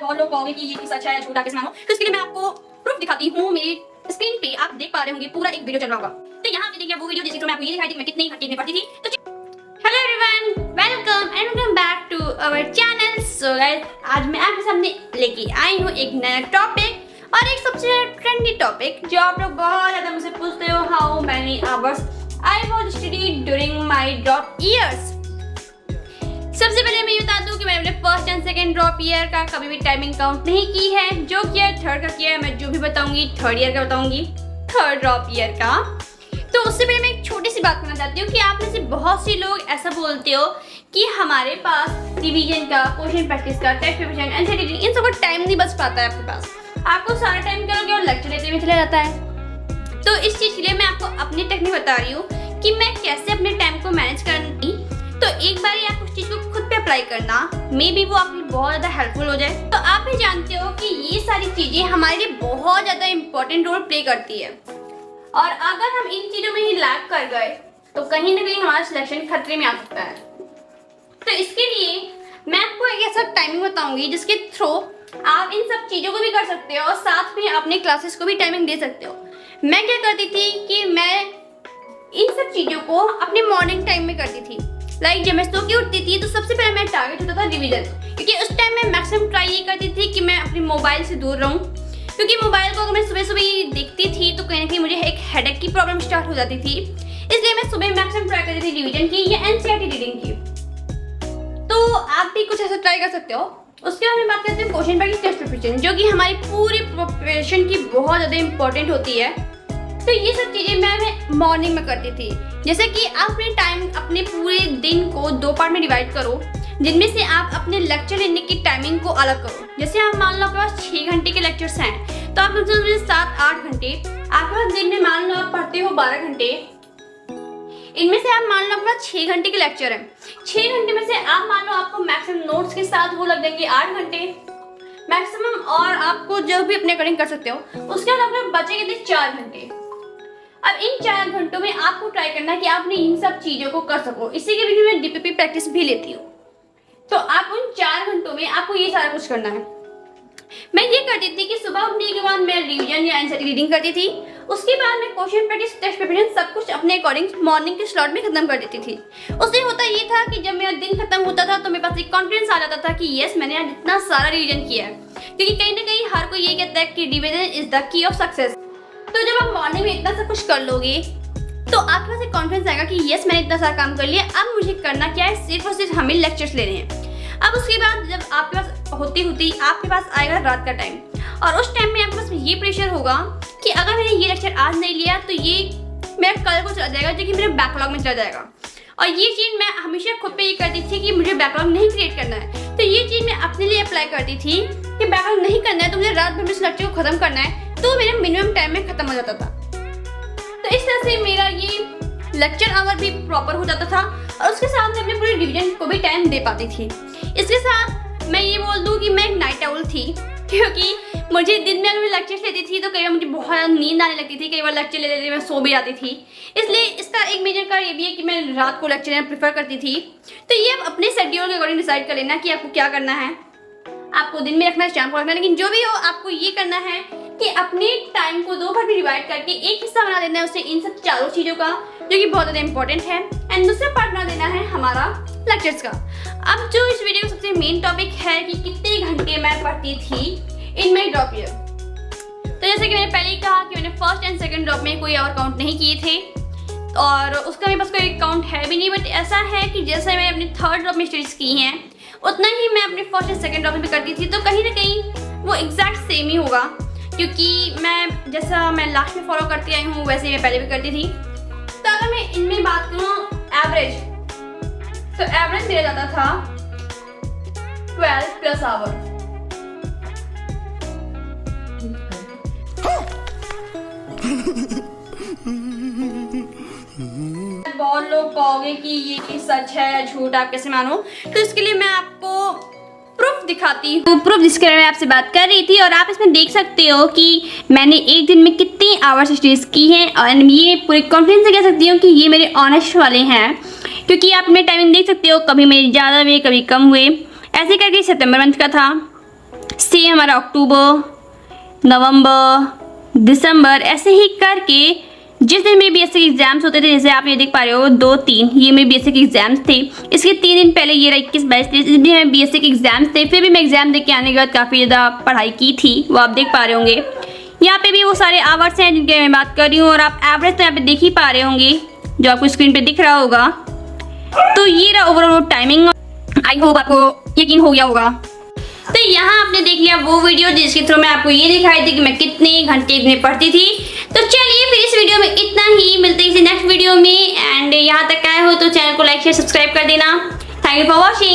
बहुत लोग कहोगे कि ये सच है झूठा किस मानो, तो इसके लिए मैं आपको प्रूफ दिखाती हूँ। मेरी स्क्रीन पे आप देख पा रहे होंगे पूरा एक वीडियो चल रहा होगा। तो यहाँ पे देखिए वो वीडियो जिसमें मैं आपको ये दिखाई थी मैं कितनी घंटे में पढ़ती थी। तो hello everyone, welcome back to our channel. So guys, आज मैं आपके सामने लेके आई हूँ एक नया टॉपिक और एक सबसे ट्रेंडी टॉपिक जो आप लोग बहुत ज़्यादा मुझसे पूछते हो, how many hours I was study during my drop years. सबसे पहले मैं ये बता दूं कि मैंने अपने first and second drop year का कभी भी टाइमिंग काउंट नहीं की है। जो किया है थर्ड का किया है। मैं जो भी बताऊंगी थर्ड ईयर का बताऊंगी, थर्ड ड्रॉप ईयर का। तो उससे पहले मैं एक छोटी सी बात करना चाहती हूँ कि आप में से बहुत सी लोग ऐसा बोलते हो कि हमारे पास रिवीजन का, क्वेश्चन प्रैक्टिस का, टेस्ट प्रिपरेशन, आंसर रीडिंग, इन सब का टाइम नहीं बच पाता है आपके पास। आपको सारा टाइम करोगे और लेक्चर लेते हुए चला जाता है। तो इस चीज़ के लिए मैं आपको अपनी टेक्निक बता रही हूँ कि मैं कैसे अपने टाइम को मैनेज करनी। तो एक बार ही आप उस चीज़ को खुद पे अप्लाई करना, मे बी वो आपके लिए बहुत ज़्यादा हेल्पफुल हो जाए। तो आप भी जानते हो कि ये सारी चीज़ें हमारे लिए बहुत ज़्यादा इंपॉर्टेंट रोल प्ले करती है और अगर हम इन चीज़ों में ही लैग कर गए तो कहीं ना कहीं हमारा सिलेक्शन खतरे में आ सकता है। तो इसके लिए मैं आपको एक ऐसा टाइमिंग बताऊंगी जिसके थ्रू आप इन सब चीज़ों को भी कर सकते हो और साथ में अपने क्लासेस को भी टाइमिंग दे सकते हो। मैं क्या करती थी कि मैं इन सब चीज़ों को अपने मॉर्निंग टाइम में करती थी। लाइक जब मैं सो के उठती थी तो सबसे पहले मेरा टारगेट होता था रिवीजन, क्योंकि उस टाइम मैं मैक्सिमम ट्राई ये करती थी कि मैं अपने मोबाइल से दूर रहूं, क्योंकि मोबाइल को अगर मैं सुबह सुबह देखती थी तो कहीं ना कहीं मुझे एक हेडेक की प्रॉब्लम स्टार्ट हो जाती थी। इसलिए मैं सुबह मैक्सिमम ट्राई करती थी रिवीजन की या एनसीईआरटी रीडिंग की। तो आप भी कुछ ऐसा ट्राई कर सकते हो। उसके बाद में बात करते हैं क्वेश्चन प्रैक्टिस, टेस्ट प्रिपरेशन, जो कि हमारी पूरी प्रिपरेशन की बहुत ज़्यादा इंपॉर्टेंट होती है। तो ये सब चीज़ें मैं मॉर्निंग में करती थी। जैसे कि आप अपने टाइम, अपने पूरे दिन को 2 पार्ट में डिवाइड करो, जिनमें से आप अपने लेक्चर लेने की टाइमिंग को अलग करो। जैसे आप मान लो आपके पास 6 घंटे के लेक्चर्स हैं तो आप कम से कम 7-8 घंटे, आपके पास दिन में मान लो आप पढ़ते हो 12 घंटे, इनमें से आप मान लो आपके पास 6 घंटे के लेक्चर है। 6 घंटे में से आप मान लो आपको मैक्सिमम नोट्स के साथ वो लग जाएंगे 8 घंटे मैक्सिमम, और आपको जो भी अपने अकॉर्डिंग कर सकते हो। उसके बाद आपके बचेंगे 4 घंटे। अब इन 4 घंटों में आपको ट्राई करना है कि आपने इन सब चीज़ों को कर सको। इसी के लिए मैं डीपीपी प्रैक्टिस भी लेती हूँ। तो आप उन 4 घंटों में आपको ये सारा कुछ करना है। मैं ये करती थी कि सुबह उठने के बाद मैं रिवीजन या आंसर रीडिंग करती थी। उसके बाद मैं क्वेश्चन प्रैक्टिस, टेस्ट प्रिपरेशन सब कुछ अपने अकॉर्डिंग मॉर्निंग के स्लॉट में खत्म कर देती थी। उससे होता ये था कि जब मेरा दिन खत्म होता था तो मेरे पास एक कॉन्फिडेंस आ जाता था कि यस, मैंने आज इतना सारा रिवीजन किया है। क्योंकि कहीं ना कहीं हर कोई ये कहता है कि revision is the key of success. तो जब आप मॉर्निंग में इतना सा कुछ कर लोगे तो आपके पास एक कॉन्फिडेंस आएगा कि यस, मैंने इतना सारा काम कर लिया, अब मुझे करना क्या है, सिर्फ और सिर्फ हमें लेक्चर्स लेने हैं। अब उसके बाद जब आपके पास होती आपके पास आएगा रात का टाइम, और उस टाइम में आपके पास ये प्रेशर होगा कि अगर मैंने ये लेक्चर आज नहीं लिया तो ये मेरा कल को चला जाएगा, जो कि मेरे बैकलॉग में चला जाएगा। और ये चीज़ मैं हमेशा खुद पे ये करती थी कि मुझे बैकलॉग नहीं क्रिएट करना है। तो ये चीज़ मैं अपने लिए अप्लाई करती थी कि बैकलॉग नहीं करना है, तो मुझे रात भर में इस लेक्चर को खत्म करना है, तो मेरे मिनिमम टाइम में खत्म हो जाता था। तो इस तरह से मेरा ये लेक्चर आवर भी प्रॉपर हो जाता था और उसके साथ मैं अपने पूरे रिवीजन को भी टाइम दे पाती थी। इसके साथ मैं ये बोल दूँ कि मैं एक नाइट आउल थी, क्योंकि मुझे दिन में अगर मैं लेक्चर्स लेती थी तो कई बार मुझे बहुत ज़्यादा नींद आने लगती थी, कई बार लेक्चर ले लेते मैं सो भी जाती थी। इसलिए इसका एक मेजर कारण ये भी है कि मैं रात को लेक्चर लेना प्रेफर करती थी। तो ये आप अपने शेड्यूल के अकॉर्डिंग डिसाइड कर लेना कि आपको क्या करना है। आपको दिन में रखना है, शाम को रखना है, लेकिन जो भी हो आपको ये करना है कि अपने टाइम को 2 पार्ट में डिवाइड करके एक हिस्सा बना देना है उसे इन सब चारों चीज़ों का, जो कि बहुत ज़्यादा इंपॉर्टेंट है, एंड दूसरा पार्ट बना देना है हमारा लेक्चर्स का। अब जो इस वीडियो का सबसे मेन टॉपिक है कि कितने घंटे मैं पढ़ती थी इन माई ड्रॉप ईयर। तो जैसे कि मैंने पहले ही कहा कि मैंने फर्स्ट एंड सेकंड ड्रॉप में कोई और काउंट नहीं किए थे और उसका मेरे पास कोई काउंट है भी नहीं। बट ऐसा है कि जैसे मैंने अपने थर्ड ड्रॉप में स्टडीज की हैं उतना ही मैं अपने फर्स्ट एंड सेकंड ड्रॉप में भी करती थी। तो कहीं ना कहीं वो एग्जैक्ट सेम ही होगा, क्योंकि मैं जैसा मैं लास्ट में फॉलो करती आई हूँ वैसे मैं पहले भी करती थी। तो अगर मैं इनमें बात करूँ एवरेज, तो एवरेज मेरा जाता था 12+ आवर। बहुत लोग कहोगे कि ये चीज सच है या झूठ, आप कैसे मानो। तो इसके लिए मैं आपको प्रूफ दिखाती हूँ। प्रूफ जिसके बारे में आपसे बात कर रही थी, और आप इसमें देख सकते हो कि मैंने एक दिन में कितनी आवर्स स्टडीज की हैं, और ये पूरे कॉन्फिडेंस से कह सकती हूँ कि ये मेरे ऑनेस्ट वाले हैं, क्योंकि आप अपने टाइमिंग देख सकते हो, कभी मेरी ज़्यादा हुए कभी कम हुए। ऐसे करके सितंबर मंथ का था, सेम हमारा अक्टूबर, नवंबर, दिसंबर, ऐसे ही करके जिस दिन में बीएससी के एग्जाम्स होते थे, जैसे आप ये देख पा रहे हो 2-3 ये मेरे बीएससी के एग्जाम्स थे। इसके 3 दिन पहले ये 21-22 थे, इस दिन बीएससी के एग्जाम्स थे। फिर भी मैं एग्जाम दे के आने के बाद काफ़ी ज़्यादा पढ़ाई की थी, वो आप देख पा रहे होंगे। यहाँ पे भी वो सारे आवर्स हैं जिनके मैं बात कर रही हूँ, और आप एवरेज तो यहाँ पे देख ही पा रहे होंगे जो आपको स्क्रीन पे दिख रहा होगा। तो ये रहा ओवरऑल टाइमिंग। आई होप आपको यकीन हो गया होगा। तो यहाँ आपने देख लिया वो वीडियो जिसके थ्रू मैं आपको ये दिखाई थी कि मैं कितने घंटे इतने पढ़ती थी। तो चलिए फिर इस वीडियो में इतना ही, मिलते हैं किसी नेक्स्ट वीडियो में। एंड यहाँ तक आए हो तो चैनल को लाइक शेयर सब्सक्राइब कर देना। Thank you for watching.